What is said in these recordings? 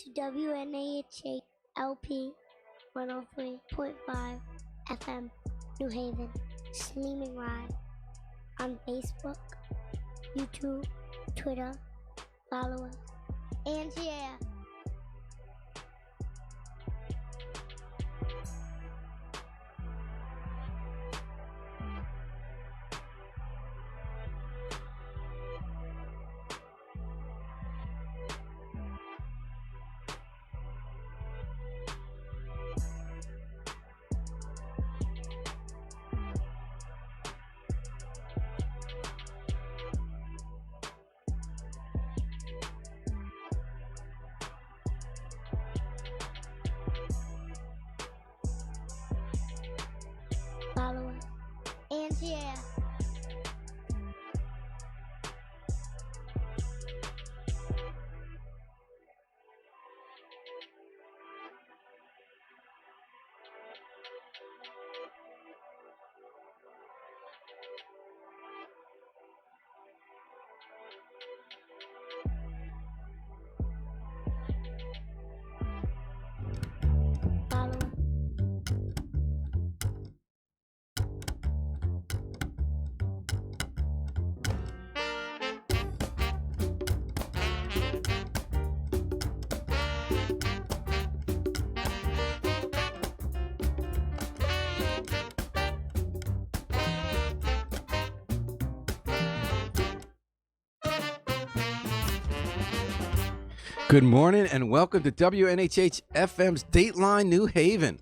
to WNAHA LP 103.5 FM New Haven, streaming live on Facebook, YouTube, Twitter. Follow us. And yeah. Follow us. And yeah. Follow us. Good morning and welcome to WNHH FM's Dateline New Haven.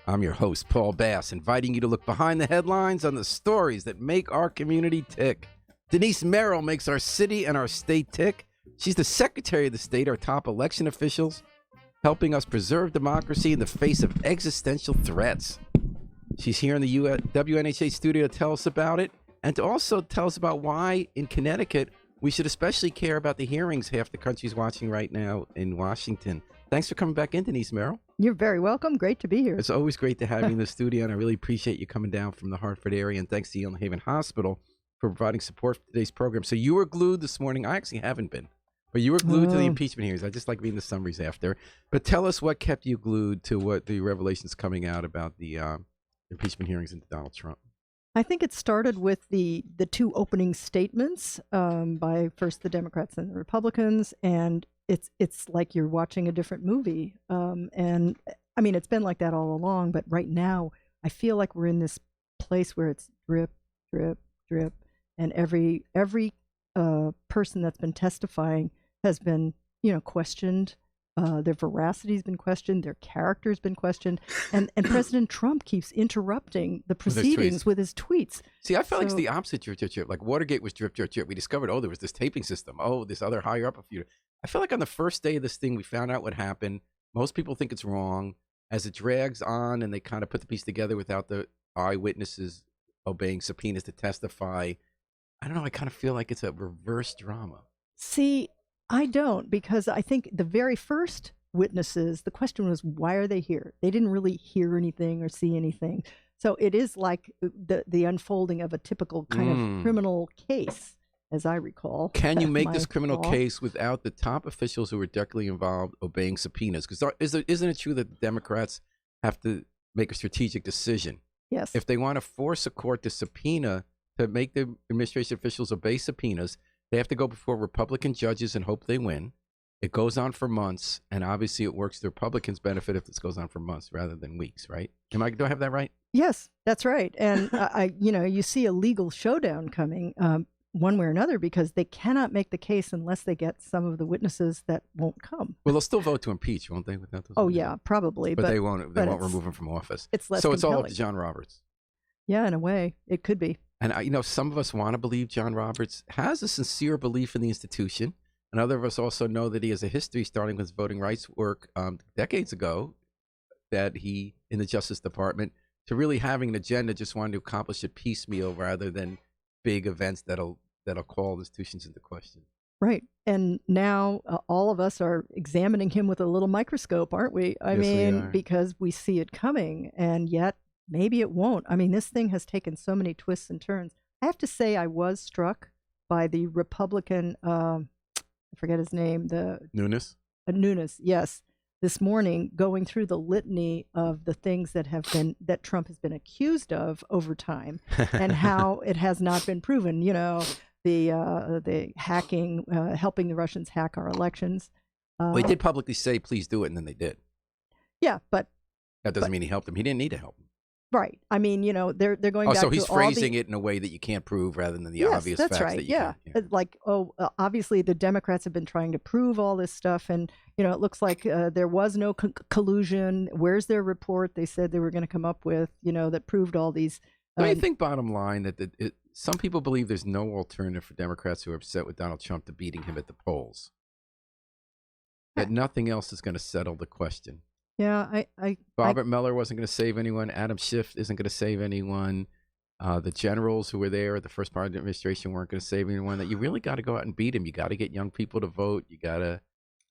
I'm your host, Paul Bass, inviting you to look behind the headlines on the stories that make our community tick. Denise Merrill makes our city and our state tick. She's the Secretary of the State, our top election officials, helping us preserve democracy in the face of existential threats. She's here in the WNHH studio to tell us about it and to also tell us about why in Connecticut we should especially care about the hearings half the country's watching right now in Washington. Thanks for coming back in, Denise Merrill. You're very welcome. Great to be here. It's always great to have you in the studio, and I really appreciate you coming down from the Hartford area, and thanks to New Haven Hospital for providing support for today's program. So you were glued this morning. I actually haven't been, but you were glued to the impeachment hearings. I just like reading the summaries after. But tell us what kept you glued to what the revelations coming out about the impeachment hearings into Donald Trump. I think it started with the two opening statements by first the Democrats and the Republicans, and it's like you're watching a different movie. And I mean, it's been like that all along, but right now I feel like we're in this place where it's drip, drip, drip, and every person that's been testifying has been, questioned. Their veracity has been questioned. Their character has been questioned. And President Trump keeps interrupting the proceedings with his tweets. See, I felt like it's the opposite drip, drip, drip. Like Watergate was drip, drip, drip. We discovered, there was this taping system. This other higher up. I feel like on the first day of this thing, we found out what happened. Most people think it's wrong. As it drags on and they kind of put the piece together without the eyewitnesses obeying subpoenas to testify, I don't know. I kind of feel like it's a reverse drama. See, I don't, because I think the very first witnesses, the question was, why are they here? They didn't really hear anything or see anything. So it is like the unfolding of a typical kind of criminal case, as I recall. Can you make this criminal case without the top officials who are directly involved obeying subpoenas? Because isn't it true that the Democrats have to make a strategic decision? Yes. If they want to force a court to subpoena, to make the administration officials obey subpoenas, they have to go before Republican judges and hope they win. It goes on for months, and obviously it works to the Republicans' benefit if this goes on for months rather than weeks, right? Do I have that right? Yes, that's right. And you see a legal showdown coming one way or another, because they cannot make the case unless they get some of the witnesses that won't come. Well, they'll still vote to impeach, won't they? Without those witnesses? Yeah, probably. But they won't. They won't remove him from office. It's less. So it's compelling. all up to John Roberts. Yeah, in a way, it could be. And, some of us want to believe John Roberts has a sincere belief in the institution. And other of us also know that he has a history, starting with his voting rights work decades ago, that he, in the Justice Department, to really having an agenda, just wanted to accomplish it piecemeal rather than big events that'll call institutions into question. Right. And now all of us are examining him with a little microscope, aren't we? I mean, because we see it coming, and yet maybe it won't. I mean, this thing has taken so many twists and turns. I have to say I was struck by the Republican, I forget his name, Nunes? Nunes, yes, this morning, going through the litany of the things that Trump has been accused of over time, and how it has not been proven. The hacking, helping the Russians hack our elections. Well, he did publicly say, "Please do it," and then they did. Yeah, but that doesn't mean he helped him. He didn't need to help him. Right. I mean, they're going Oh, back so he's to phrasing it in a way that you can't prove rather than the obvious that's facts right. that you Yeah. can. Like, obviously the Democrats have been trying to prove all this stuff. And, it looks like there was no collusion. Where's their report they said they were going to come up with, that proved all these. Don't you think, bottom line, that some people believe there's no alternative for Democrats who are upset with Donald Trump to beating him at the polls? That nothing else is going to settle the question. Yeah, Robert Mueller wasn't going to save anyone. Adam Schiff isn't going to save anyone. The generals who were there at the first part of the administration weren't going to save anyone. That you really got to go out and beat him. You got to get young people to vote. You got to.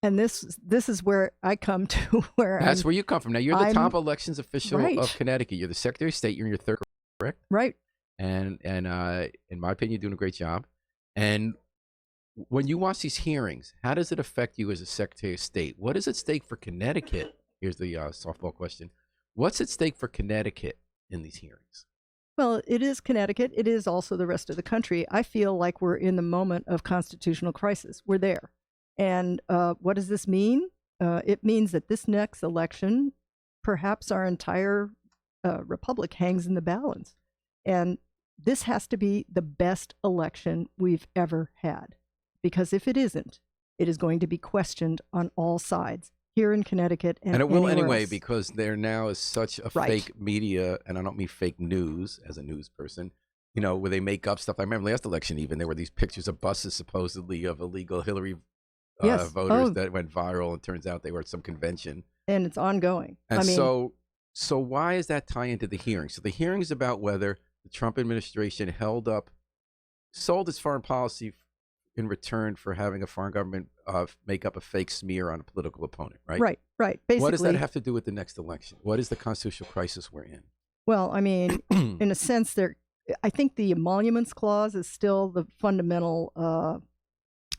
And this is where I come to where that's where you come from. Now you're the top elections official of Connecticut. You're the Secretary of State. You're in your third, correct? Right. And in my opinion, you're doing a great job. And when you watch these hearings, how does it affect you as a Secretary of State? What is at stake for Connecticut? Here's the softball question. What's at stake for Connecticut in these hearings? Well, it is Connecticut. It is also the rest of the country. I feel like we're in the moment of constitutional crisis. We're there. And what does this mean? It means that this next election, perhaps our entire republic hangs in the balance. And this has to be the best election we've ever had. Because if it isn't, it is going to be questioned on all sides. Here in Connecticut and it will anyway, else. because there now is such a fake media, and I don't mean fake news as a news person, where they make up stuff. I remember last election even, there were these pictures of buses supposedly of illegal Hillary voters that went viral, and turns out they were at some convention. And it's ongoing. And so why is that tie into the hearing? So the hearing is about whether the Trump administration sold its foreign policy in return for having a foreign government make up a fake smear on a political opponent, right? Right. Basically, what does that have to do with the next election? What is the constitutional crisis we're in? Well, I mean, in a sense, I think the emoluments clause is still the fundamental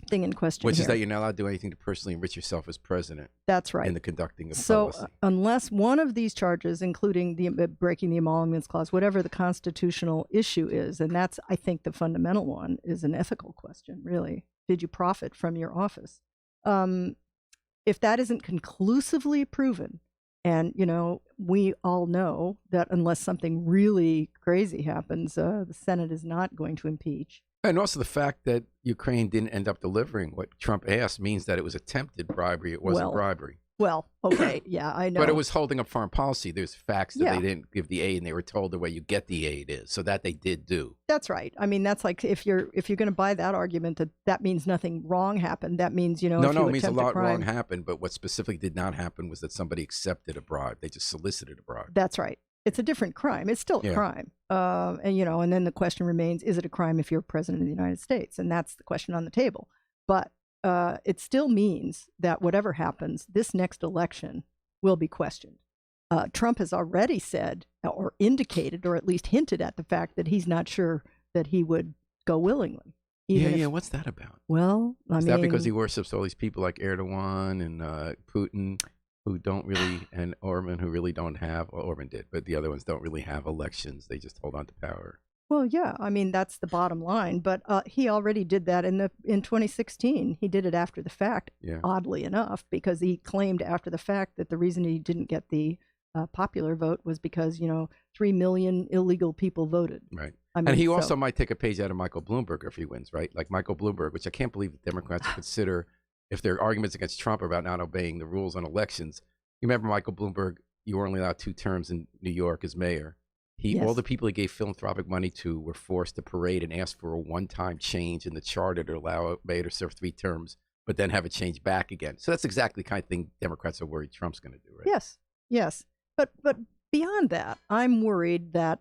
thing in question. Which is that you're not allowed to do anything to personally enrich yourself as president. That's right. In the conducting of policy. So unless one of these charges, including the breaking the emoluments clause, whatever the constitutional issue is, and that's, I think, the fundamental one, is an ethical question, really. Did you profit from your office? If that isn't conclusively proven, and, we all know that unless something really crazy happens, the Senate is not going to impeach. And also the fact that Ukraine didn't end up delivering what Trump asked means that it was attempted bribery. It wasn't bribery. Well, okay, yeah, I know. But it was holding up foreign policy. There's facts that they didn't give the aid, and they were told the way you get the aid is. So that they did do. That's right. I mean, that's like if you're going to buy that argument that means nothing wrong happened. That means No, it means a lot wrong happened. But what specifically did not happen was that somebody accepted a bribe. They just solicited a bribe. That's right. It's a different crime. It's still a crime. And then the question remains: is it a crime if you're president of the United States? And that's the question on the table. But it still means that whatever happens, this next election will be questioned. Trump has already said or indicated or at least hinted at the fact that he's not sure that he would go willingly. What's that about? Well, is that because he worships all these people like Erdogan and Putin who don't really, and Orban who really don't have, well, Orban did, but the other ones don't really have elections. They just hold on to power. Well, yeah, I mean, that's the bottom line. But he already did that in 2016. He did it after the fact, oddly enough, because he claimed after the fact that the reason he didn't get the popular vote was because, 3 million illegal people voted. Right. And he also might take a page out of Michael Bloomberg if he wins, right? Like Michael Bloomberg, which I can't believe the Democrats consider, if their arguments against Trump are about not obeying the rules on elections. You remember Michael Bloomberg, you were only allowed 2 terms in New York as mayor. All the people he gave philanthropic money to were forced to parade and ask for a one-time change in the charter to allow a mayor to serve 3 terms, but then have it changed back again. So that's exactly the kind of thing Democrats are worried Trump's going to do, right? Yes. But beyond that, I'm worried that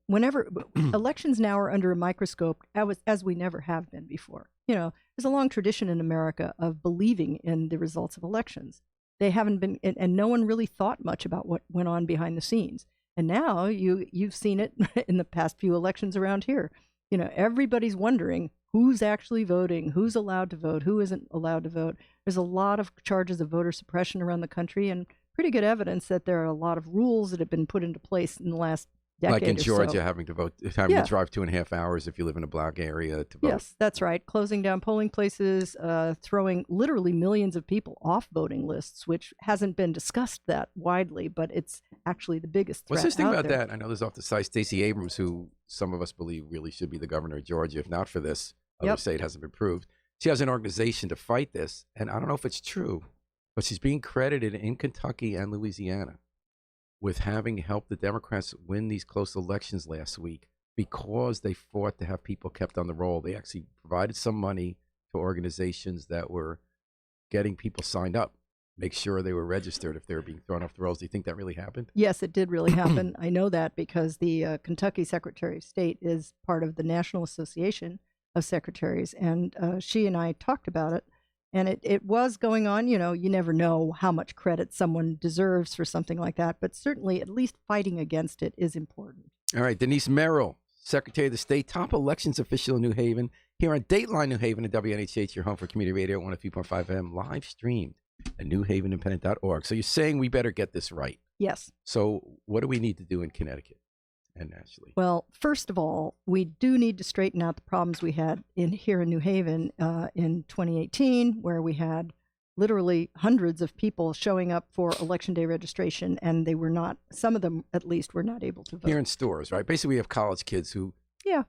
whenever elections now are under a microscope, as we never have been before. There's a long tradition in America of believing in the results of elections. They haven't been, and no one really thought much about what went on behind the scenes. And now you've seen it in the past few elections around here. Everybody's wondering who's actually voting, who's allowed to vote, who isn't allowed to vote. There's a lot of charges of voter suppression around the country, and pretty good evidence that there are a lot of rules that have been put into place in the last decade Like in or Georgia, so. having to drive 2.5 hours if you live in a black area to vote. Yes, that's right. Closing down polling places, throwing literally millions of people off voting lists, which hasn't been discussed that widely, but it's actually the biggest threat What's this thing out about there. that? I know there's off the side Stacey Abrams, who some of us believe really should be the governor of Georgia. If not for this, others say it hasn't been proved. She has an organization to fight this, and I don't know if it's true, but she's being credited in Kentucky and Louisiana with having helped the Democrats win these close elections last week because they fought to have people kept on the roll. They actually provided some money to organizations that were getting people signed up, make sure they were registered if they were being thrown off the rolls. Do you think that really happened? Yes, it did really happen. I know that because the Kentucky Secretary of State is part of the National Association of Secretaries, and she and I talked about it. And it was going on. You never know how much credit someone deserves for something like that, but certainly at least fighting against it is important. All right, Denise Merrill, Secretary of the State, top elections official in New Haven, here on Dateline New Haven at WNHH, your home for community radio, 103.5 FM, live streamed at newhavenindependent.org. So you're saying we better get this right. Yes. So what do we need to do in Connecticut and nationally? Well, first of all, we do need to straighten out the problems we had here in New Haven in 2018, where we had literally hundreds of people showing up for Election Day registration, and they were not, some of them at least, were not able to vote. Here in stores, right? Basically, we have college kids who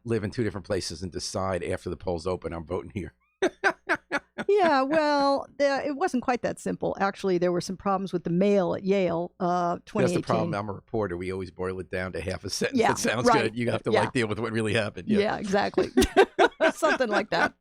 live in two different places and decide after the polls open, I'm voting here. Yeah, well, it wasn't quite that simple. Actually, there were some problems with the mail at Yale 2018. That's the problem. I'm a reporter. We always boil it down to half a sentence. Yeah, That sounds right. good. You have to deal with what really happened. Yeah, exactly. Something like that.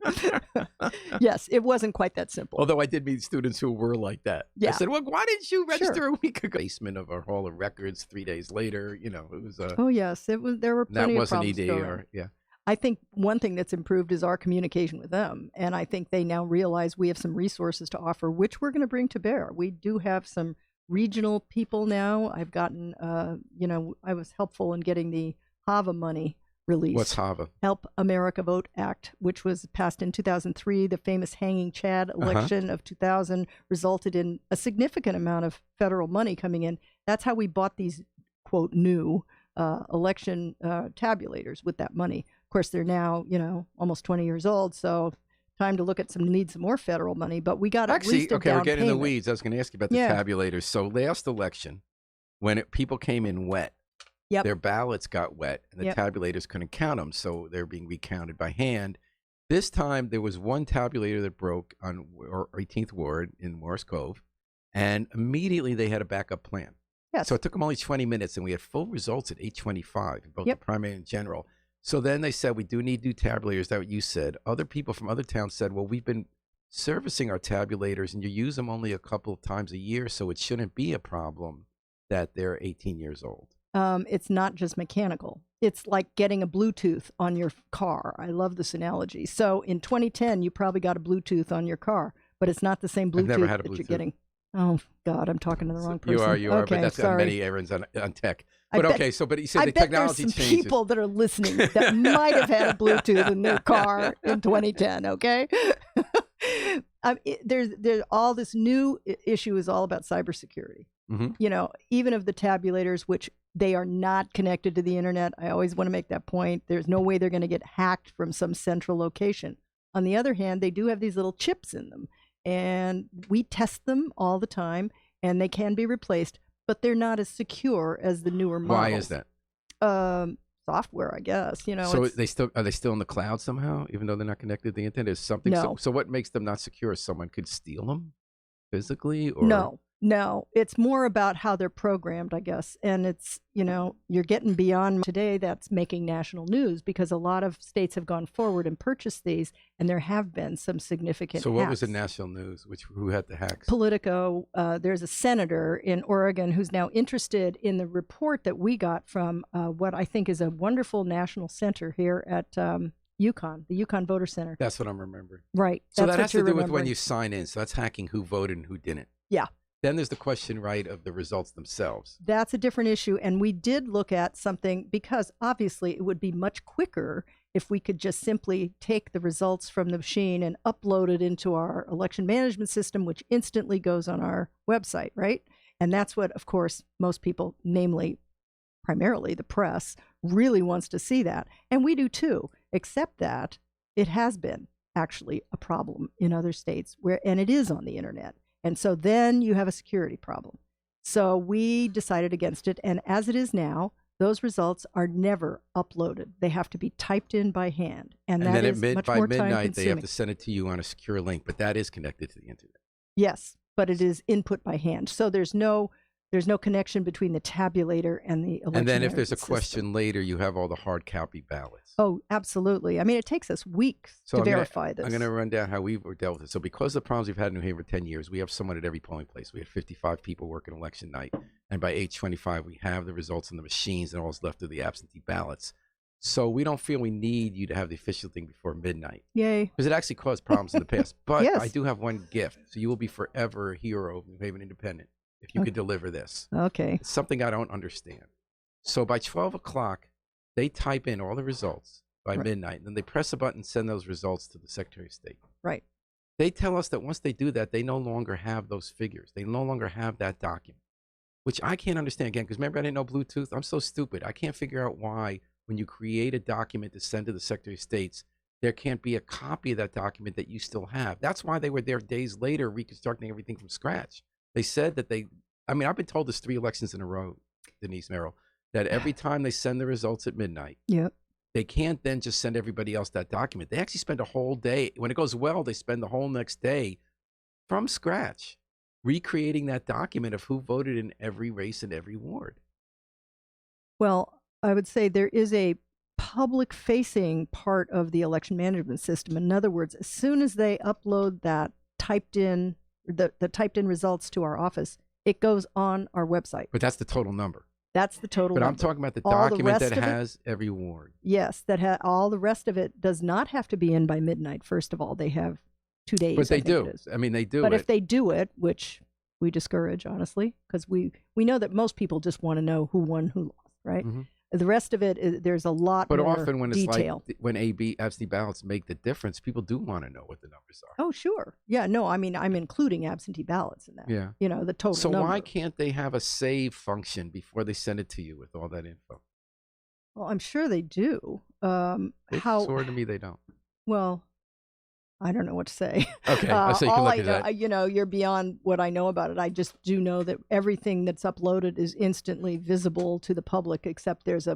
Yes, it wasn't quite that simple. Although I did meet students who were like that. Yeah. I said, well, why didn't you register a week ago? Basement of our Hall of Records 3 days later. It was oh, yes. It was. There were plenty that of wasn't problems ED going or on. yeah. I think one thing that's improved is our communication with them. And I think they now realize we have some resources to offer, which we're going to bring to bear. We do have some regional people now. I've gotten, I was helpful in getting the HAVA money released. What's HAVA? Help America Vote Act, which was passed in 2003. The famous hanging Chad election of 2000 resulted in a significant amount of federal money coming in. That's how we bought these, quote, new election tabulators with that money. Of course, they're now, almost 20 years old, so time to look at need some more federal money. But we got at least a down we're getting in the payment. weeds. I was going to ask you about the tabulators. So last election, when people came in wet, their ballots got wet, and the tabulators couldn't count them, so they're being recounted by hand. This time, there was one tabulator that broke on 18th Ward in Morris Cove, and immediately they had a backup plan. Yes. So it took them only 20 minutes, and we had full results at 8:25 in both the primary and general. So then they said, we do need new tabulators. That's what you said. Other people from other towns said, well, we've been servicing our tabulators, and you use them only a couple of times a year, so it shouldn't be a problem that they're 18 years old. It's not just mechanical. It's like getting a Bluetooth on your car. I love this analogy. So in 2010, you probably got a Bluetooth on your car, but it's not the same Bluetooth never had a that you're Bluetooth. getting. Oh, God, I'm talking to the wrong person. You are, okay, but that's sorry. many errands on tech. But but you said the technology I bet there's some changes. people that are listening that might have had a Bluetooth in their car in 2010, okay? There's all this new issue is all about cybersecurity. Mm-hmm. Even of the tabulators, which they are not connected to the internet. I always want to make that point. There's no way they're going to get hacked from some central location. On the other hand, they do have these little chips in them, and we test them all the time, and they can be replaced, but they're not as secure as the newer models. Why is that? Software, I guess. So are they still in the cloud somehow, even though they're not connected to the internet? Is something? No. So what makes them not secure? Someone could steal them physically, or No, it's more about how they're programmed, I guess. And it's, you're getting beyond today. That's making national news because a lot of states have gone forward and purchased these, and there have been some significant So what hacks. was the national news? Who had the hacks? Politico. There's a senator in Oregon who's now interested in the report that we got from what I think is a wonderful national center here at UConn, the UConn Voter Center. That's what I'm remembering. Right. So that's that what has to you're do with when remembering. you sign in. So that's hacking who voted and who didn't. Yeah. Then there's the question, right, of the results themselves. That's a different issue. And we did look at something because obviously it would be much quicker if we could just simply take the results from the machine and upload it into our election management system, which instantly goes on our website, right? And that's what, of course, most people, namely primarily the press, really wants to see that. And we do too, except that it has been actually a problem in other states and it is on the internet. And so then you have a security problem. So we decided against it. And as it is now, those results are never uploaded. They have to be typed in by hand. And that is much by more midnight, time-consuming. they have to send it to you on a secure link, but that is connected to the internet. Yes, but it is input by hand. So there's no connection between the tabulator and the election. And then if there's a system. question later, you have all the hard copy ballots. Oh, absolutely. I mean, it takes us weeks to verify this. I'm going to run down how we've dealt with it. So because of the problems we've had in New Haven for 10 years, we have someone at every polling place. We had 55 people working election night. And by 8:25, we have the results in the machines and all that's left are the absentee ballots. So we don't feel we need you to have the official thing before midnight. Yay. Because it actually caused problems in the past. But Yes. I do have one gift. So you will be forever a hero of New Haven Independent if you could deliver this. Okay. It's something I don't understand. So by 12 o'clock, they type in all the results by midnight. And then they press a button and send those results to the Secretary of State. Right. They tell us that once they do that, they no longer have those figures. They no longer have that document, which I can't understand again. Because remember, I didn't know Bluetooth. I'm so stupid. I can't figure out why when you create a document to send to the Secretary of State, there can't be a copy of that document that you still have. That's why they were there days later reconstructing everything from scratch. They said that I've been told this 3 elections in a row, Denise, Merrill, that every time they send the results at midnight, Yep. they can't then just send everybody else that document. They actually spend a whole day. When it goes well, they spend the whole next day from scratch recreating that document of who voted in every race in every ward. Well, I would say there is a public-facing part of the election management system. In other words, as soon as they upload that the typed in results to our office, it goes on our website. But that's the total number. That's the total But number. I'm talking about the All the document rest that of it? has every ward. Yes, all the rest of it does not have to be in by midnight. First of all, they have 2 days. But they I think do. it is. I mean, they do But it. if they do it, which we discourage, honestly, because we know that most people just want to know who won, who lost, right? Mhm. The rest of it, there's a lot But more often when detail. it's like when absentee ballots make the difference, people do want to know what the numbers are. Oh, sure. Yeah, no, I mean, I'm including absentee ballots in that. Yeah. You know, the total So number. why can't they have a save function before they send it to you with all that info? Well, I'm sure they do. It's sort of to me they don't. Well, I don't know what to say. Okay, so you can all look I at know, that. you know, you're beyond what I know about it. I just do know that everything that's uploaded is instantly visible to the public, except there's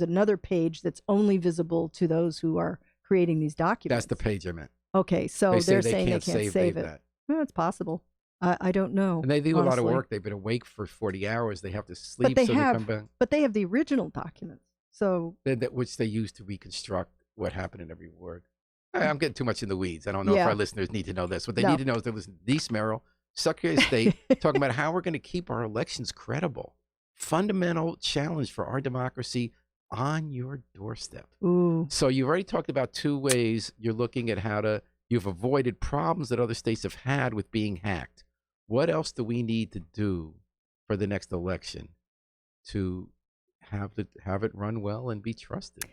another page that's only visible to those who are creating these documents. That's the page I meant. Okay, so They say they're they saying can't they can't save it. that. Well, it's possible. I don't know. And they do a lot of honestly. work. They've been awake for 40 hours. They have to sleep, they so have- they come back. But they have the original documents. So Which they use to reconstruct what happened in every ward. I'm getting too much in the weeds. I don't know if Yeah. our listeners need to know this. What they No. need to know is they listen to Denise Merrill, Secretary of State, talking about how we're going to keep our elections credible. Fundamental challenge for our democracy on your doorstep. ooh, So you've already talked about 2 ways you're looking at you've avoided problems that other states have had with being hacked. What else do we need to do for the next election to have it run well and be trusted?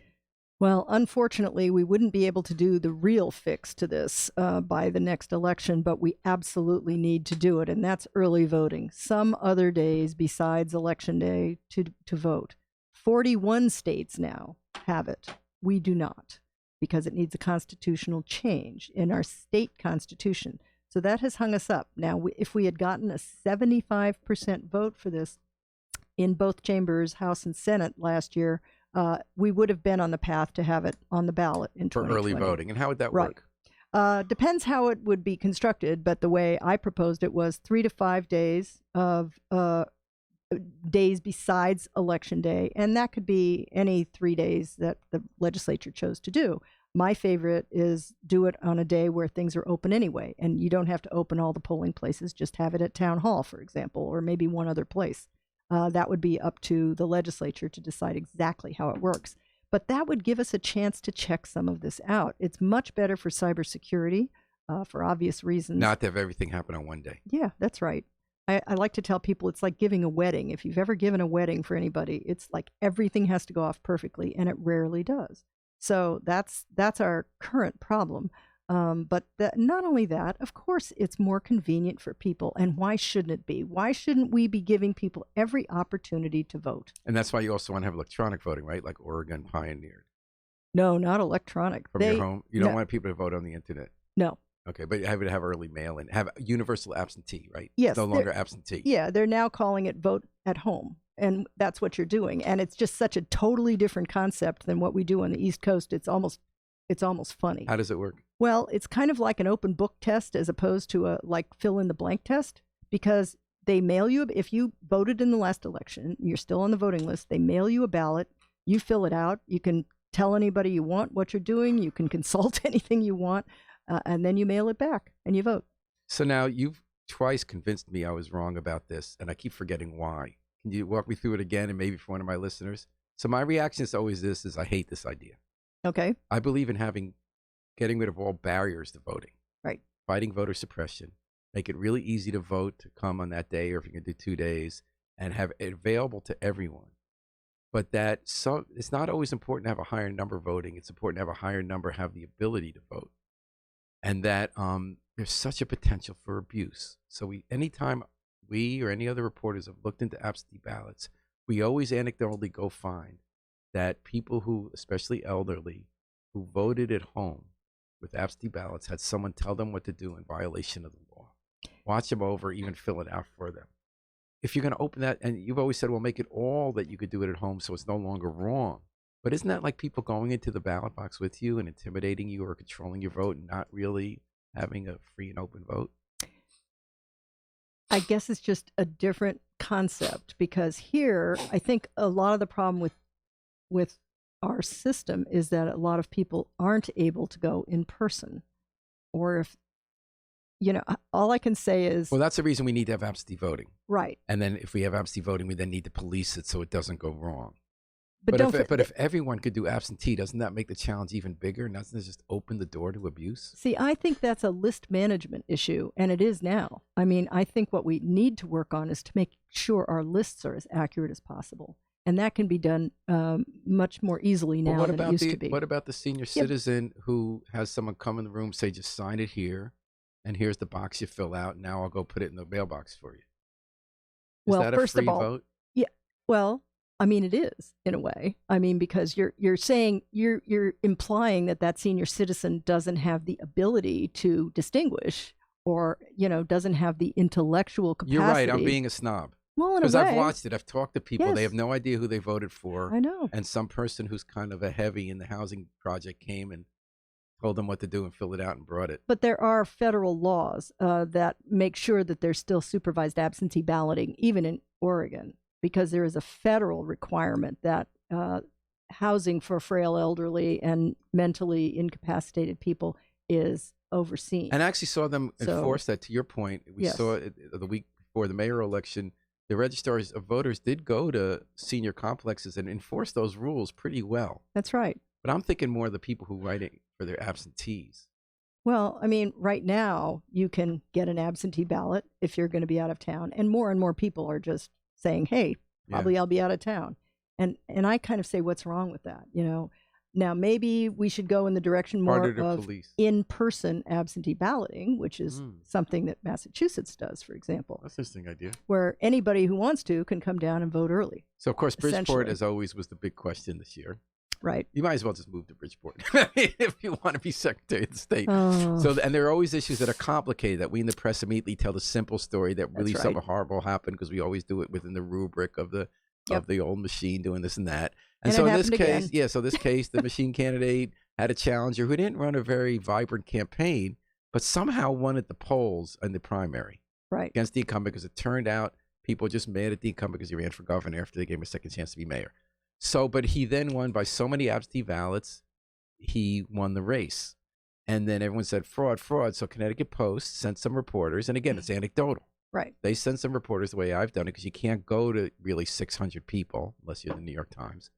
well, unfortunately, we wouldn't be able to do the real fix to this by the next election, but we absolutely need to do it, and that's early voting. Some other days besides Election Day to vote. 41 states now have it. We do not, because it needs a constitutional change in our state constitution. So that has hung us up. Now, if we had gotten a 75% vote for this in both chambers, House and Senate last year, we would have been on the path to have it on the ballot in For 2020. early voting. And how would that Right. work? Depends how it would be constructed, but the way I proposed it was 3 to 5 days of days besides Election Day, and that could be any 3 days that the legislature chose to do. My favorite is do it on a day where things are open anyway, and you don't have to open all the polling places, just have it at Town Hall, for example, or maybe one other place. That would be up to the legislature to decide exactly how it works. But that would give us a chance to check some of this out. It's much better for cybersecurity for obvious reasons. Not to have everything happen on one day. Yeah, that's right. I like to tell people it's like giving a wedding. If you've ever given a wedding for anybody, it's like everything has to go off perfectly, and it rarely does. So that's our current problem. But not only that, of course, it's more convenient for people. And why shouldn't it be? Why shouldn't we be giving people every opportunity to vote? And that's why you also want to have electronic voting, right? Like Oregon pioneered. No, not electronic. From your home? You don't no. want people to vote on the internet? No. Okay, but have it have early mail and have universal absentee, right? Yes. It's no longer absentee. Yeah, they're now calling it vote at home. And that's what you're doing. And it's just such a totally different concept than what we do on the East Coast. It's almost funny. How does it work? Well, it's kind of like an open book test as opposed to a like fill in the blank test, because they mail you, if you voted in the last election, you're still on the voting list, they mail you a ballot, you fill it out, you can tell anybody you want what you're doing, you can consult anything you want, and then you mail it back and you vote. So now you've twice convinced me I was wrong about this, and I keep forgetting why. Can you walk me through it again, and maybe for one of my listeners? So my reaction is always this: is I hate this idea. Okay. I believe in getting rid of all barriers to voting. Right. Fighting voter suppression. Make it really easy to vote, to come on that day, or if you can do 2 days, and have it available to everyone. But it's not always important to have a higher number voting. It's important to have a higher number have the ability to vote. And that there's such a potential for abuse. So anytime we or any other reporters have looked into absentee ballots, we always anecdotally go find that people who, especially elderly, who voted at home with absentee ballots had someone tell them what to do in violation of the law. Watch them over, even fill it out for them. If you're going to open that, and you've always said, well, make it all that you could do it at home so it's no longer wrong. But isn't that like people going into the ballot box with you and intimidating you or controlling your vote and not really having a free and open vote? I guess it's just a different concept, because here, I think a lot of the problem with our system is that a lot of people aren't able to go in person, or if, all I can say is, well, that's the reason we need to have absentee voting. Right. And then if we have absentee voting, we then need to police it so it doesn't go wrong. But if everyone could do absentee, doesn't that make the challenge even bigger? And doesn't it just open the door to abuse? See, I think that's a list management issue, and it is now. I mean, I think what we need to work on is to make sure our lists are as accurate as possible. And that can be done much more easily now than it used to be. What about the senior citizen who has someone come in the room, say, just sign it here, and here's the box you fill out, and now I'll go put it in the mailbox for you? Is that first a free of all, vote? Yeah. Well, I mean, it is in a way. I mean, because you're saying you're implying that senior citizen doesn't have the ability to distinguish, or doesn't have the intellectual capacity. You're right. I'm being a snob. Well, in a way, because I've watched it. I've talked to people. Yes. They have no idea who they voted for. I know. And some person who's kind of a heavy in the housing project came and told them what to do and filled it out and brought it. But there are federal laws that make sure that there's still supervised absentee balloting, even in Oregon, because there is a federal requirement that housing for frail elderly and mentally incapacitated people is overseen. And I actually saw them enforce that, to your point. We saw it the week before the mayoral election. The registrars of voters did go to senior complexes and enforce those rules pretty well. That's right. But I'm thinking more of the people who write it for their absentees. Well, I mean, right now you can get an absentee ballot if you're going to be out of town, and more people are just saying, "Hey, probably I'll be out of town," and I kind of say, "What's wrong with that?" Now maybe we should go in the direction more of in-person absentee balloting, which is something that Massachusetts does, for example. That's an interesting idea. Where anybody who wants to can come down and vote early. So, of course, Bridgeport, as always, was the big question this year. Right. You might as well just move to Bridgeport if you want to be Secretary of the State. Oh. And there are always issues that are complicated that we in the press immediately tell the simple story that really something horrible happened, because we always do it within the rubric of the old machine doing this and that. And so in this case, the machine candidate had a challenger who didn't run a very vibrant campaign, but somehow won at the polls in the primary against the incumbent, because it turned out people were just mad at the incumbent because he ran for governor after they gave him a second chance to be mayor. So, but he then won by so many absentee ballots, he won the race. And then everyone said, fraud, fraud. So Connecticut Post sent some reporters, and again, it's anecdotal. Right. They sent some reporters the way I've done it, because you can't go to really 600 people unless you're the New York Times.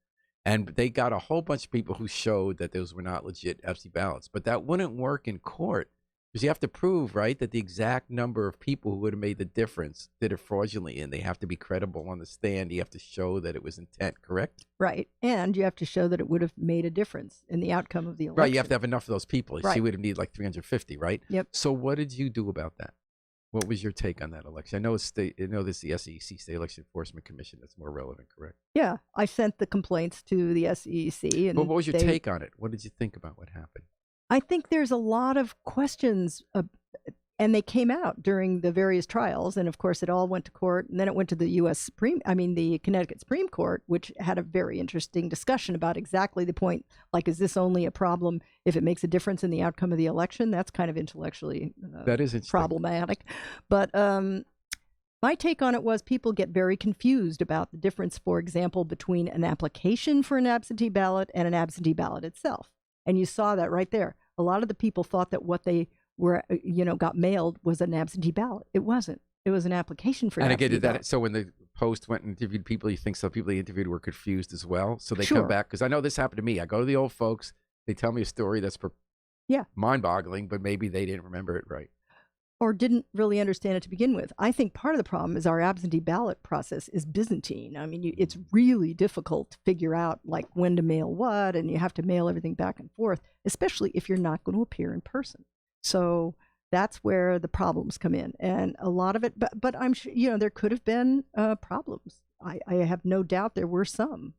And they got a whole bunch of people who showed that those were not legit absentee ballots. But that wouldn't work in court Because you have to prove, right, that the exact number of people who would have made the difference did it fraudulently, and they have to be credible on the stand. You have to show that it was intent, correct? Right. And you have to show that it would have made a difference in the outcome of the election. Right, you have to have enough of those people. Right. She would have needed like 350, right? Yep. So what did you do about that? What was your take on that election? I know this is the SEC, State Election Enforcement Commission, that's more relevant, correct? Yeah. I sent the complaints to the SEC. And But what was your take on it? What did you think about what happened? I think there's a lot of questions, and they came out during the various trials. And of course, it all went to court, and then it went to the the Connecticut Supreme Court, which had a very interesting discussion about exactly the point. Like, is this only a problem if it makes a difference in the outcome of the election? That's kind of intellectually that is problematic. But my take on it was people get very confused about the difference, for example, between an application for an absentee ballot and an absentee ballot itself. And you saw that right there. A lot of the people thought that what they were, got mailed was an absentee ballot. It wasn't. It was an application for an absentee ballot. So when the Post went and interviewed people, you think some people they interviewed were confused as well? So they Sure. come back, because I know this happened to me. I go to the old folks. They tell me a story that's mind-boggling, but maybe they didn't remember it right. Or didn't really understand it to begin with. I think part of the problem is our absentee ballot process is Byzantine. I mean, it's really difficult to figure out like when to mail what, and you have to mail everything back and forth, especially if you're not going to appear in person. So that's where the problems come in, and a lot of it. But I'm sure there could have been problems. I have no doubt there were some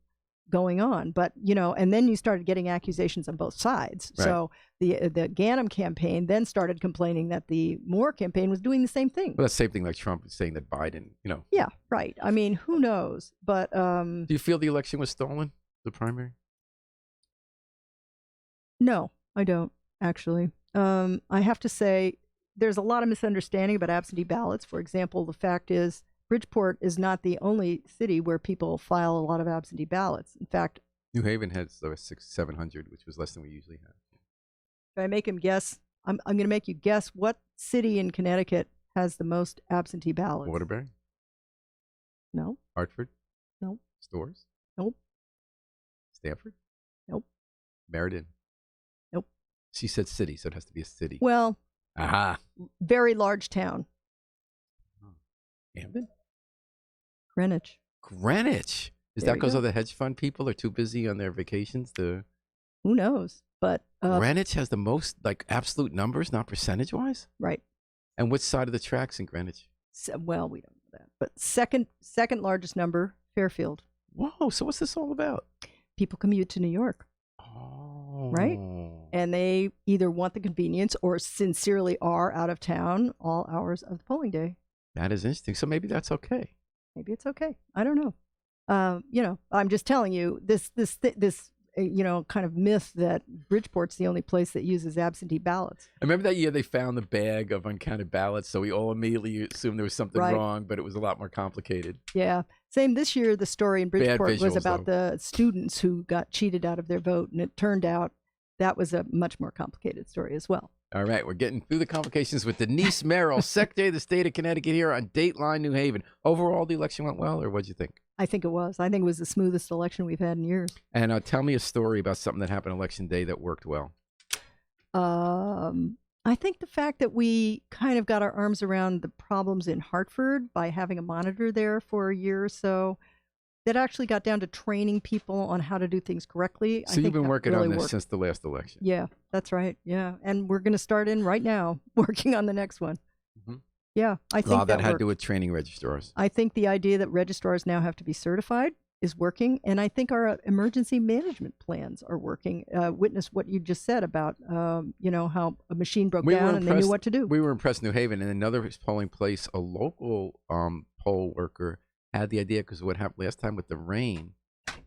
going on, but and then you started getting accusations on both sides. Right. So the Ganim campaign then started complaining that the Moore campaign was doing the same thing. Well, that's the same thing like Trump saying that Biden, Yeah, right. I mean, who knows? But Do you feel the election was stolen, the primary? no, I don't actually. I have to say there's a lot of misunderstanding about absentee ballots. For example, the fact is Bridgeport is not the only city where people file a lot of absentee ballots. In fact, New Haven has 700, which was less than we usually have. if I make him guess, I'm going to make you guess what city in Connecticut has the most absentee ballots. Waterbury? No. Hartford? No. Stores? Nope. Stanford? Nope. Meriden? Nope. She said city, so it has to be a city. Well, Aha. very large town. Camden? Greenwich. Greenwich. Is There that you because go. all the hedge fund people are too busy on their vacations to... Who knows? But Greenwich has the most, absolute numbers, not percentage-wise? right. And which side of the tracks in Greenwich? Well, we don't know that. But second largest number, Fairfield. Whoa, so what's this all about? People commute to New York, Oh. Right? and they either want the convenience or sincerely are out of town all hours of the polling day. That is interesting. So maybe that's okay. Maybe it's okay. I don't know. I'm just telling you this kind of myth that Bridgeport's the only place that uses absentee ballots. I remember that year they found the bag of uncounted ballots, so we all immediately assumed there was something Right. wrong, but it was a lot more complicated. Yeah. Same this year. The story in Bridgeport was visuals, about the students who got cheated out of their vote, and it turned out that was a much more complicated story as well. All right, we're getting through the complications with Denise Merrill, Secretary of the State of Connecticut here on Dateline New Haven. Overall, the election went well, or what'd you think? I think it was. I think it was the smoothest election we've had in years. And tell me a story about something that happened Election Day that worked well. I think the fact that we kind of got our arms around the problems in Hartford by having a monitor there for a year or so, that actually got down to training people on how to do things correctly. So you've been working on this since the last election. Yeah, that's right. Yeah. And we're going to start in right now working on the next one. Mhm. Yeah, I think A lot of that had to worked. do with training registrars. I think the idea that registrars now have to be certified is working, and I think our emergency management plans are working. Witness what you just said about, how a machine broke down and they knew what to do. We were impressed in New Haven. In another polling place, a local poll worker had the idea, because what happened last time with the rain,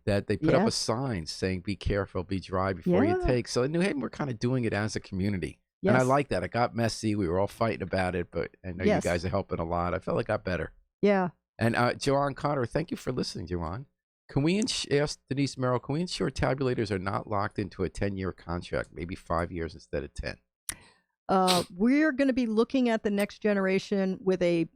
that they put up a Yes. sign saying, be careful, be dry before you Yeah. take. So in New Haven, we're kind of doing it as a community. And I Yes. like that. It got messy. We were all fighting about it, but I know Yes. you guys are helping a lot. I felt it got better. Yeah. And Joanne Cotter, thank you for listening, Joanne. Can we ask Denise Merrill, can we ensure tabulators are not locked into a 10-year contract, maybe 5 years instead of 10? We're going to be looking at the next generation with a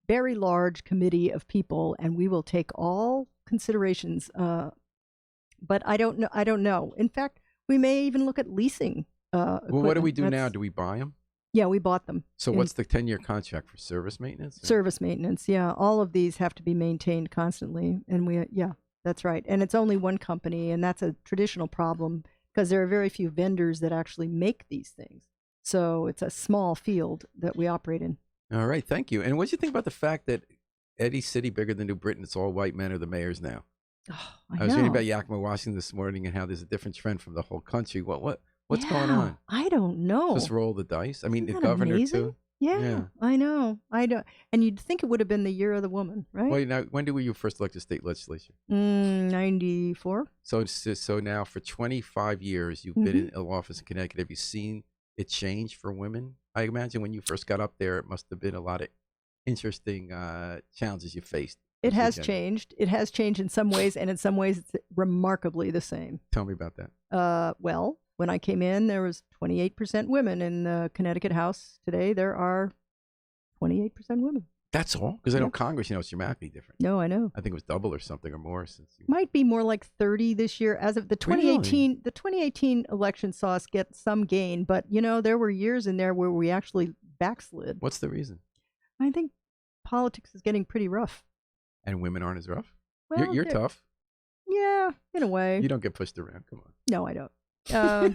very large committee of people, and we will take all considerations. But I don't know. I don't know. In fact, we may even look at leasing. Well, what do we do now? That's- Do we buy them? Yeah, we bought them. So what's the 10-year contract for service maintenance? Service maintenance? Yeah, all of these have to be maintained constantly, and yeah, that's right. And it's only one company, and that's a traditional problem because there are very few vendors that actually make these things. So it's a small field that we operate in. All right, thank you. And what do you think about the fact that any city bigger than New Britain, it's all white men are the mayors now? Oh, I was reading about Yakima, Washington this morning and how there's a different trend from the whole country. What's going on? I don't know. Just roll the dice. I mean, the Isn't that governor amazing? too. Yeah, I know. I don't. And you'd think it would have been the year of the woman, right? Well, now, when were you first elected to state legislature? 94. So now for 25 years you've been in office in Connecticut. Have you seen it change for women? I imagine when you first got up there, it must have been a lot of interesting challenges you faced. It has changed. It has changed in some ways, and in some ways it's remarkably the same. Tell me about that. Well, when I came in, there was 28% women in the Connecticut House. Today, there are 28% women. That's all? Because I know Congress, it's dramatically different. No, I know. I think it was double or something or more since. Might be more like 30 this year. As of the 2018, Really? The 2018 election saw us get some gain, but there were years in there where we actually backslid. What's the reason? I think politics is getting pretty rough. And women aren't as rough? Well, You're tough. Yeah, in a way. You don't get pushed around. Come on. No, I don't.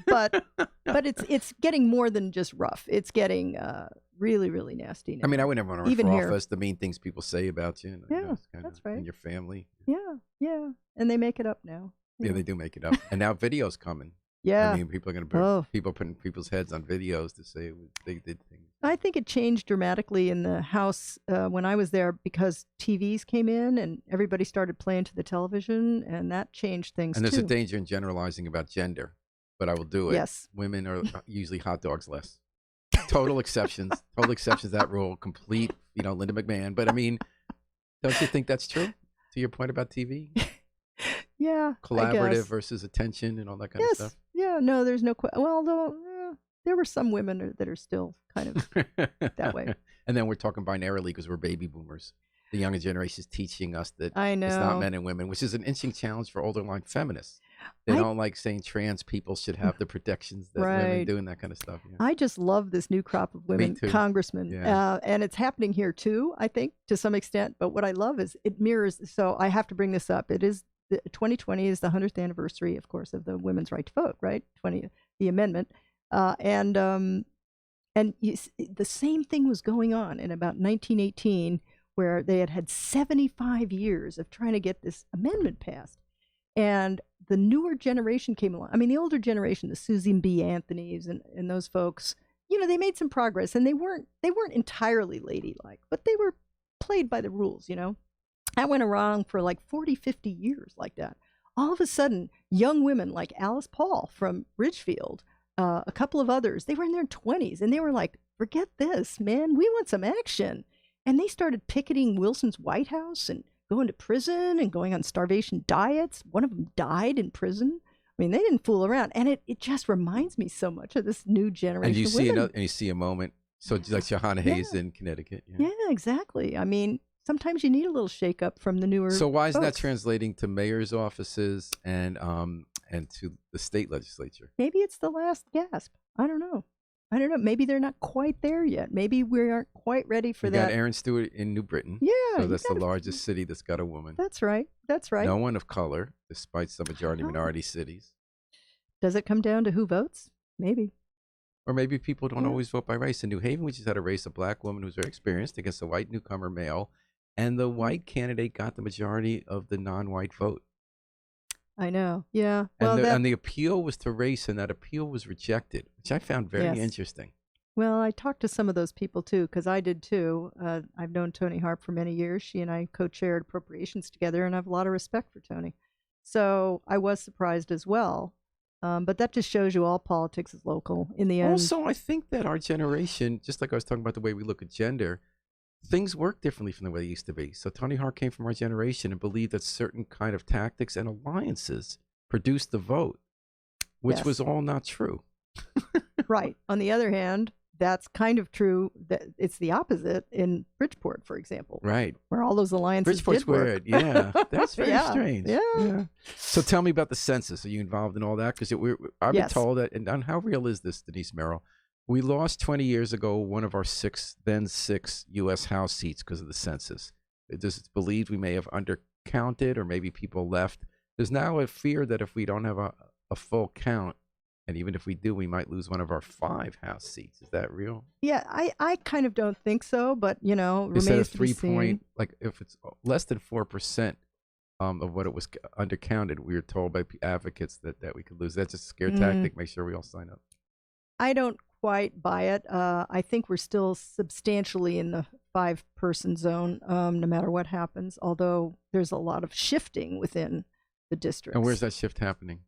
But it's getting more than just rough. It's getting really, really nasty now. I mean, I would never want to run Even for here. office. The mean things people say about you. Yeah, that's right. And your family. Yeah. And they make it up now. Yeah, they do make it up. And now video's coming. Yeah. I mean, people are going to people putting people's heads on videos to say they did things. I think it changed dramatically in the House when I was there because TVs came in and everybody started playing to the television, and that changed things And there's too. a danger in generalizing about gender, but I will do it. Yes. Women are usually hot dogs less. Total exceptions. Total exceptions to that rule. Complete, Linda McMahon. But I mean, don't you think that's true? To your point about TV? Yeah. Collaborative versus attention and all that kind of stuff. Yeah. No, there's no question. Well, though, there were some women that are still kind of that way. And then we're talking binarily because we're baby boomers. The younger generation is teaching us that I know. it's not men and women, which is an interesting challenge for older line feminists. They don't like saying trans people should have the protections that women do and that kind of stuff. Yeah. I just love this new crop of women congressmen. Yeah. And it's happening here too, I think, to some extent. But what I love is it mirrors. So I have to bring this up. 2020 is the 100th anniversary, of course, of the women's right to vote, right? The amendment. And the same thing was going on in about 1918, where they had 75 years of trying to get this amendment passed. And the newer generation came along. I mean, the older generation, the Susan B. Anthonys and those folks, they made some progress, and they weren't entirely ladylike, but they were played by the rules, That went around for like 40, 50 years like that. All of a sudden, young women like Alice Paul from Ridgefield, a couple of others, they were in their 20s, and they were like, forget this, man, we want some action. And they started picketing Wilson's White House and going to prison and going on starvation diets. One of them died in prison. I mean, they didn't fool around. And it just reminds me so much of this new generation and you of see women. and you see a moment. So like Shahana Hayes in Connecticut. Yeah, exactly. I mean, sometimes you need a little shakeup from the newer So why isn't that folks. translating to mayor's offices and to the state legislature? Maybe it's the last gasp. I don't know. Maybe they're not quite there yet. Maybe we aren't quite ready for You that. got Aaron Stewart in New Britain. Yeah, So you that's the gotta- largest city that's got a woman. That's right. No one of color, despite some majority minority cities. Does it come down to who votes? Maybe. Or maybe people don't Yeah. always vote by race. In New Haven, we just had a race, a black woman who was very experienced against a white newcomer male, and the white candidate got the majority of the non-white vote. I know. Yeah. Well, And the appeal was to race, and that appeal was rejected, which I found very Yes. interesting. Well, I talked to some of those people too, because I did too. I've known Toni Harp for many years. She and I co-chaired appropriations together, and I have a lot of respect for Toni. So I was surprised as well. But that just shows you all politics is local in the end. Also, I think that our generation, just like I was talking about the way we look at gender, things work differently from the way they used to be. So Toni Hart came from our generation and believed that certain kind of tactics and alliances produced the vote, which Yes. was all not true. Right. On the other hand, that's kind of true. That it's the opposite in Bridgeport, for example, Right. where all those alliances Bridgeport's did work. weird. Yeah. That's very Yeah, strange. yeah. So tell me about the census. Are you involved in all that? Because I've been Yes. told that, and how real is this, Denise Merrill, We lost 20 years ago one of our then six U.S. House seats because of the census. It is believed we may have undercounted, or maybe people left. There's now a fear that if we don't have a full count, and even if we do, we might lose one of our 5 House seats. Is that real? Yeah, I kind of don't think so, but They remains said a to be 3 seen. like if it's less than 4% of what it was undercounted, we were told by advocates that we could lose. That's just a scare tactic. Make sure we all sign up. I don't quite buy it. I think we're still substantially in the 5-person zone, no matter what happens, although there's a lot of shifting within the districts. And where's that shift happening?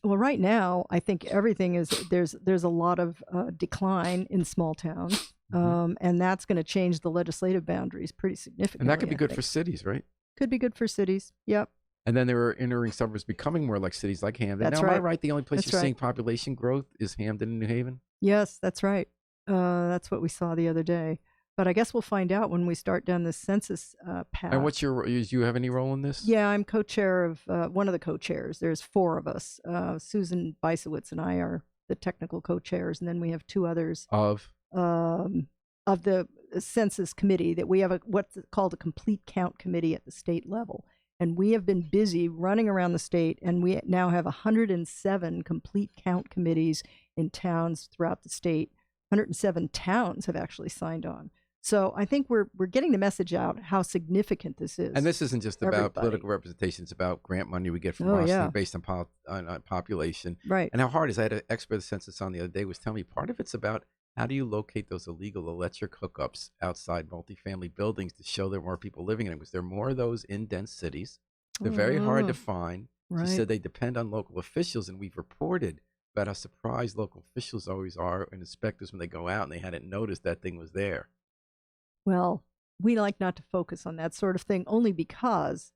Well, right now, I think everything is there's a lot of decline in small towns, and that's going to change the legislative boundaries pretty significantly. And that could be I good think. for cities, right? Could be good for cities. Yep. And then there are entering suburbs becoming more like cities like Hamden. That's Now, am I right. right? The only place That's you're seeing right. population growth is Hamden and New Haven? Yes, that's right. That's what we saw the other day. But I guess we'll find out when we start down this census path. And what's do you have any role in this? Yeah, I'm co-chair of one of the co-chairs. There's 4 of us. Susan Beisowitz and I are the technical co-chairs, and then we have 2 others Of? of the census committee. That we have what's called a complete count committee at the state level, and we have been busy running around the state, and we now have 107 complete count committees in towns throughout the state. 107 towns have actually signed on. So I think we're getting the message out how significant this is. And this isn't just about everybody. political representation. It's about grant money we get from Oh, Boston yeah. based on population. Right. And how hard is I had an expert of the census on the other day was telling me part of it's about how do you locate those illegal electric hookups outside multifamily buildings to show there are more people living in them, because there are more of those in dense cities. They're very hard to find. Right. She said they depend on local officials, and we've reported about how surprised local officials always are and inspectors when they go out and they hadn't noticed that thing was there. Well, we like not to focus on that sort of thing only because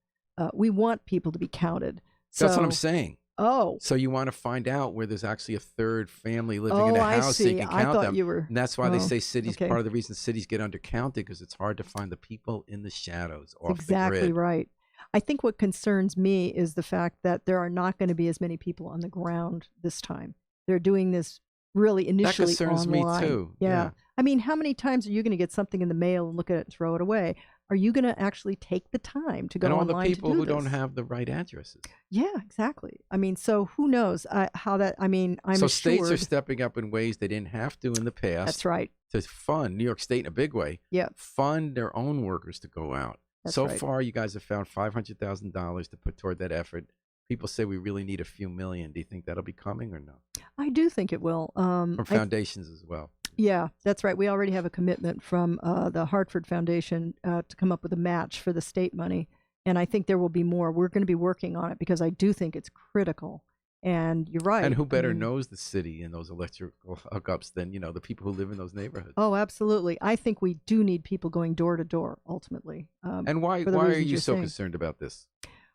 we want people to be counted. That's what So- I'm saying. Oh. So you want to find out where there's actually a third family living in a I house so you see. can I count thought them. you were. And that's why they oh, say cities, okay. part of the reason cities get undercounted because it's hard to find the people in the shadows off Exactly the grid. right. I think what concerns me is the fact that there are not going to be as many people on the ground this time. They're doing this really initially That concerns online. me too. Yeah. I mean, how many times are you going to get something in the mail and look at it and throw it away? Are you going to actually take the time to go And all online the people to do who this? don't have the right addresses. Yeah, exactly. I mean, so who knows how that? I mean, I'm so assured. states are stepping up in ways they didn't have to in the past. That's right. To fund New York State in a big way. Yeah. Fund their own workers to go out. That's so right. far, you guys have found $500,000 to put toward that effort. People say we really need a few million. Do you think that'll be coming or no? I do think it will. From foundations as well. Yeah, that's right. We already have a commitment from the Hartford Foundation to come up with a match for the state money. And I think there will be more. We're going to be working on it because I do think it's critical. And you're right. And who better I mean, knows the city and those electrical hookups than, the people who live in those neighborhoods? Oh, absolutely. I think we do need people going door to door, ultimately. And why for the are reasons you you're so saying. concerned about this?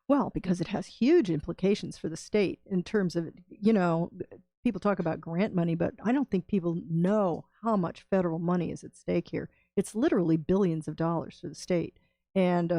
Well, because it has huge implications for the state in terms of, people talk about grant money, but I don't think people know how much federal money is at stake here. It's literally billions of dollars for the state. And,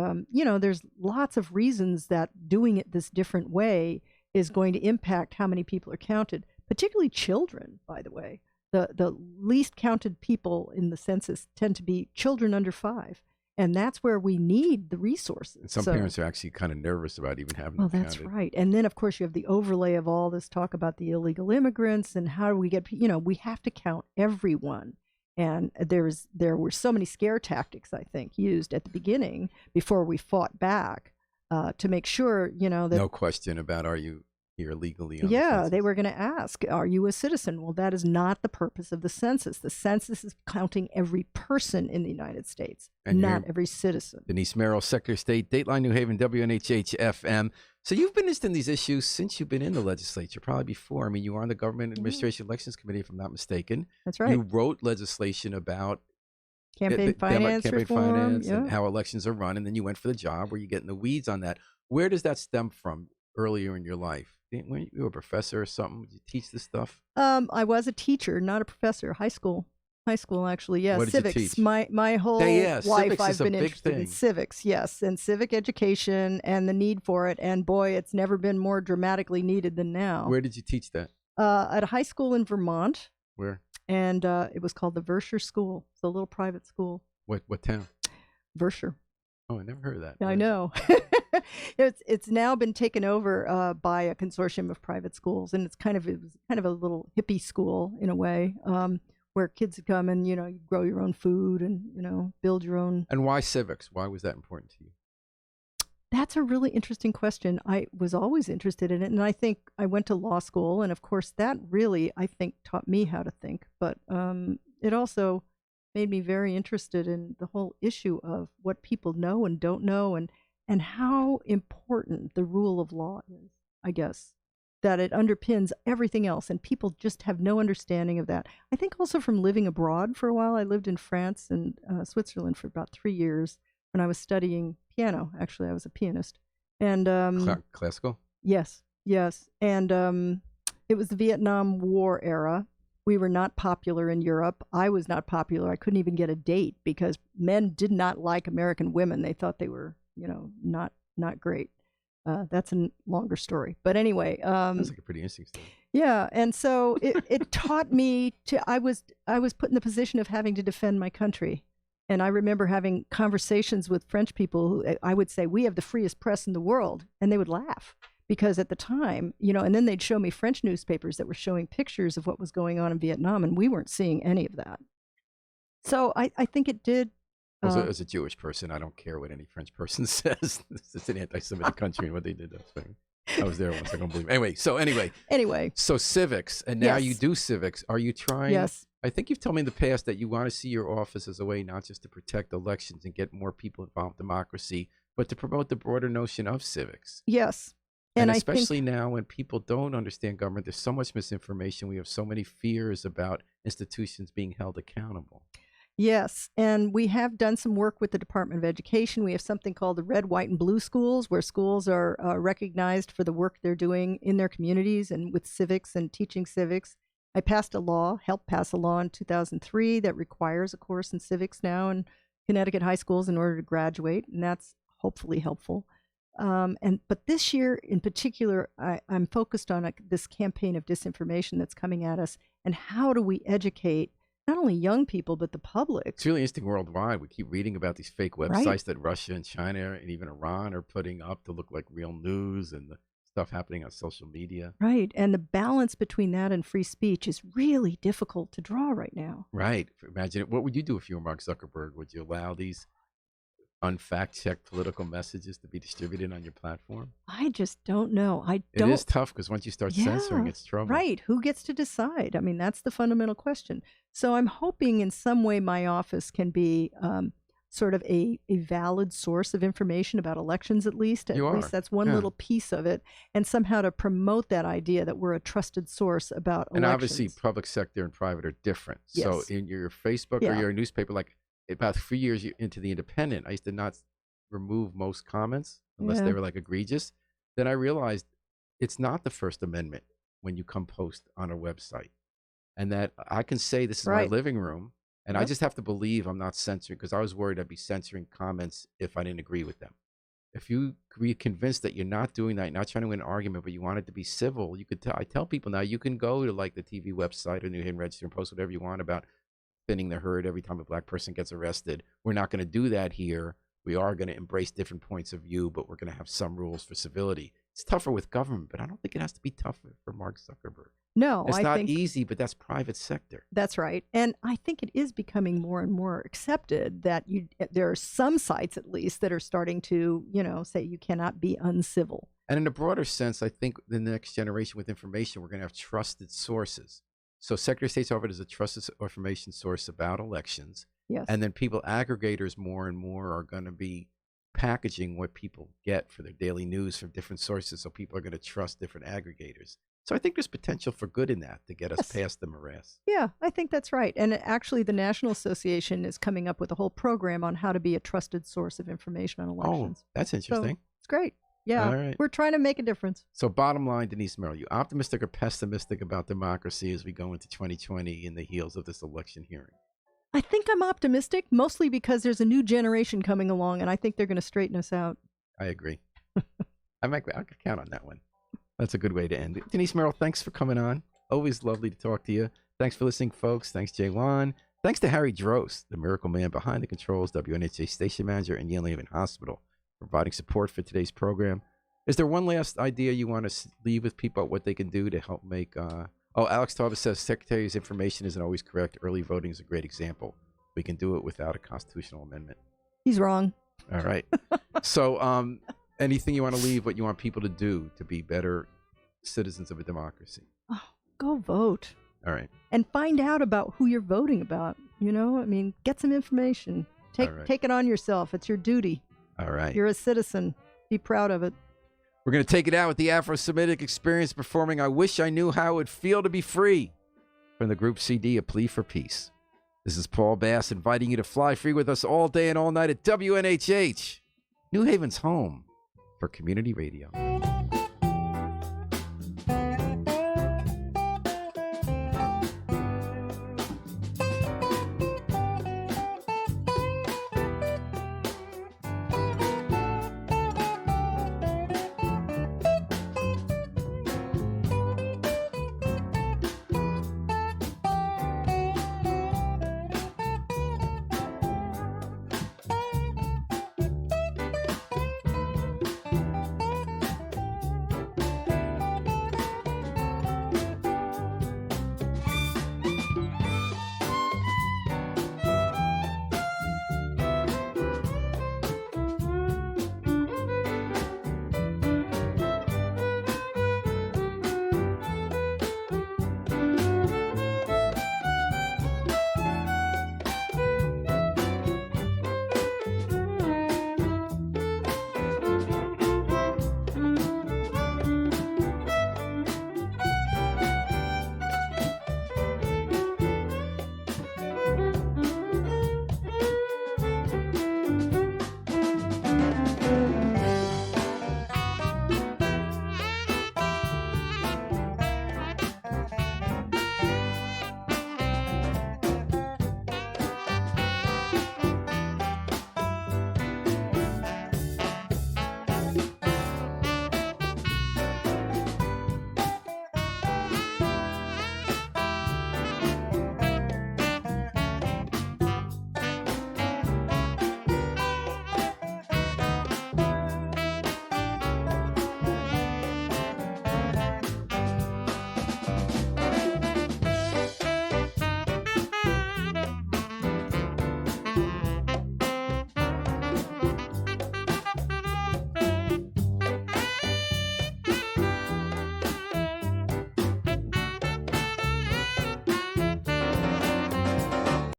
there's lots of reasons that doing it this different way is going to impact how many people are counted, particularly children, by the way. The least counted people in the census tend to be children under 5. And that's where we need the resources. And some parents are actually kind of nervous about even having Well, them that's counted. right. And then, of course, you have the overlay of all this talk about the illegal immigrants and how do we get, we have to count everyone. And there were so many scare tactics, I think, used at the beginning before we fought back to make sure, that. No question about are you here legally on the Yeah, census? they were going to ask, are you a citizen? Well, that is not the purpose of the census. The census is counting every person in the United States, And not you're- every citizen. Denise Merrill, Secretary of State, Dateline, New Haven, WNHH FM. So you've been interested in these issues since you've been in the legislature, probably before. I mean, you were on the Government Administration Elections Committee, if I'm not mistaken. That's right. You wrote legislation about Campaign finance campaign reform. finance Yeah. and how elections are run, and then you went for the job where you get in the weeds on that. Where does that stem from earlier in your life? When you were a professor or something, did you teach this stuff? I was a teacher, not a professor. High school, actually. Yeah, What did you civics. teach? My whole Yeah, life, civics I've is a been big interested in thing. civics. Yes, and civic education and the need for it. And boy, it's never been more dramatically needed than now. Where did you teach that? At a high school in Vermont, Where? and it was called the Verscher School. It's a little private school. What town? Verscher. Oh, I never heard of that. I know. It's now been taken over by a consortium of private schools, and it was kind of a little hippie school in a way, where kids come and you grow your own food and build your own. And why civics? Why was that important to you? That's a really interesting question. I was always interested in it, and I think I went to law school, and of course that really, I think, taught me how to think. But it also made me very interested in the whole issue of what people know and don't know, and how important the rule of law is, I guess, that it underpins everything else, and people just have no understanding of that. I think also from living abroad for a while. I lived in France and Switzerland for about 3 years when I was studying piano. Actually, I was a pianist. And classical? Yes. And it was the Vietnam War era. We were not popular in Europe. I was not popular. I couldn't even get a date because men did not like American women. They thought they were, not great. That's a longer story. But anyway. Sounds like a pretty interesting story. Yeah. And so it taught me I was put in the position of having to defend my country. And I remember having conversations with French people who I would say, we have the freest press in the world. And they would laugh because at the time, and then they'd show me French newspapers that were showing pictures of what was going on in Vietnam. And we weren't seeing any of that. So I think it did. As a Jewish person, I don't care what any French person says. It's an anti-Semitic country and what they did. I was there once. I don't believe it. Anyway. So civics, and now you do civics. Are you trying? Yes. I think you've told me in the past that you want to see your office as a way not just to protect elections and get more people involved in democracy, but to promote the broader notion of civics. Yes. And especially now when people don't understand government, there's so much misinformation. We have so many fears about institutions being held accountable. Yes, and we have done some work with the Department of Education. We have something called the Red, White, and Blue Schools, where schools are recognized for the work they're doing in their communities and with civics and teaching civics. I helped pass a law in 2003 that requires a course in civics now in Connecticut high schools in order to graduate, and that's hopefully helpful. But this year in particular, I'm focused on this campaign of disinformation that's coming at us, and how do we educate not only young people, but the public. It's really interesting worldwide. We keep reading about these fake websites that Russia and China and even Iran are putting up to look like real news, and the stuff happening on social media. Right. And the balance between that and free speech is really difficult to draw right now. Right. Imagine it. What would you do if you were Mark Zuckerberg? Would you allow these unfact-checked political messages to be distributed on your platform? I just don't know. It is tough because once you start censoring, it's trouble. Right. Who gets to decide? I mean, that's the fundamental question. So I'm hoping in some way my office can be sort of a valid source of information about elections, at least. At least that's one little piece of it. And somehow to promote that idea that we're a trusted source about elections. And obviously public sector and private are different. Yes. So in your Facebook or your newspaper, like about 3 years into the Independent, I used to not remove most comments unless they were like egregious. Then I realized it's not the First Amendment when you come post on a website, and that I can say this is my living room, and I just have to believe I'm not censoring, because I was worried I'd be censoring comments if I didn't agree with them. If you be convinced that you're not doing that, you're not trying to win an argument, but you want it to be civil, you could I tell people now, you can go to like the TV website or New Haven Register and post whatever you want about spinning the herd every time a black person gets arrested. We're not going to do that here. We are going to embrace different points of view, but we're going to have some rules for civility. It's tougher with government, but I don't think it has to be tougher for Mark Zuckerberg. No, it's not easy, but that's private sector. That's right. And I think it is becoming more and more accepted that there are some sites, at least, that are starting to, say you cannot be uncivil. And in a broader sense, I think the next generation with information, we're going to have trusted sources. So Secretary of State's office is a trusted information source about elections. Yes. And then aggregators more and more are going to be packaging what people get for their daily news from different sources. So people are going to trust different aggregators. So I think there's potential for good in that to get us past the morass. Yeah, I think that's right. And actually, the National Association is coming up with a whole program on how to be a trusted source of information on elections. Oh, that's interesting. So it's great. Yeah, all right. We're trying to make a difference. So bottom line, Denise Merrill, you optimistic or pessimistic about democracy as we go into 2020 in the heels of this election hearing? I think I'm optimistic, mostly because there's a new generation coming along, and I think they're going to straighten us out. I agree. I could count on that one. That's a good way to end it. Denise Merrill, thanks for coming on. Always lovely to talk to you. Thanks for listening, folks. Thanks, Jaywan. Thanks to Harry Drost, the miracle man behind the controls, WNHA station manager and Yale Haven Hospital, providing support for today's program. Is there one last idea you want to leave with people what they can do to help make... Alex Tarbus says Secretary's information isn't always correct. Early voting is a great example. We can do it without a constitutional amendment. He's wrong. All right. So anything you want to leave, what you want people to do to be better citizens of a democracy? Oh, go vote. All right. And find out about who you're voting about. You know, I mean, get some information. Take it on yourself. It's your duty. All right. You're a citizen. Be proud of it. We're going to take it out with the Afro-Semitic Experience performing I Wish I Knew How It Would Feel to Be Free from the group CD, A Plea for Peace. This is Paul Bass inviting you to fly free with us all day and all night at WNHH, New Haven's home for community radio.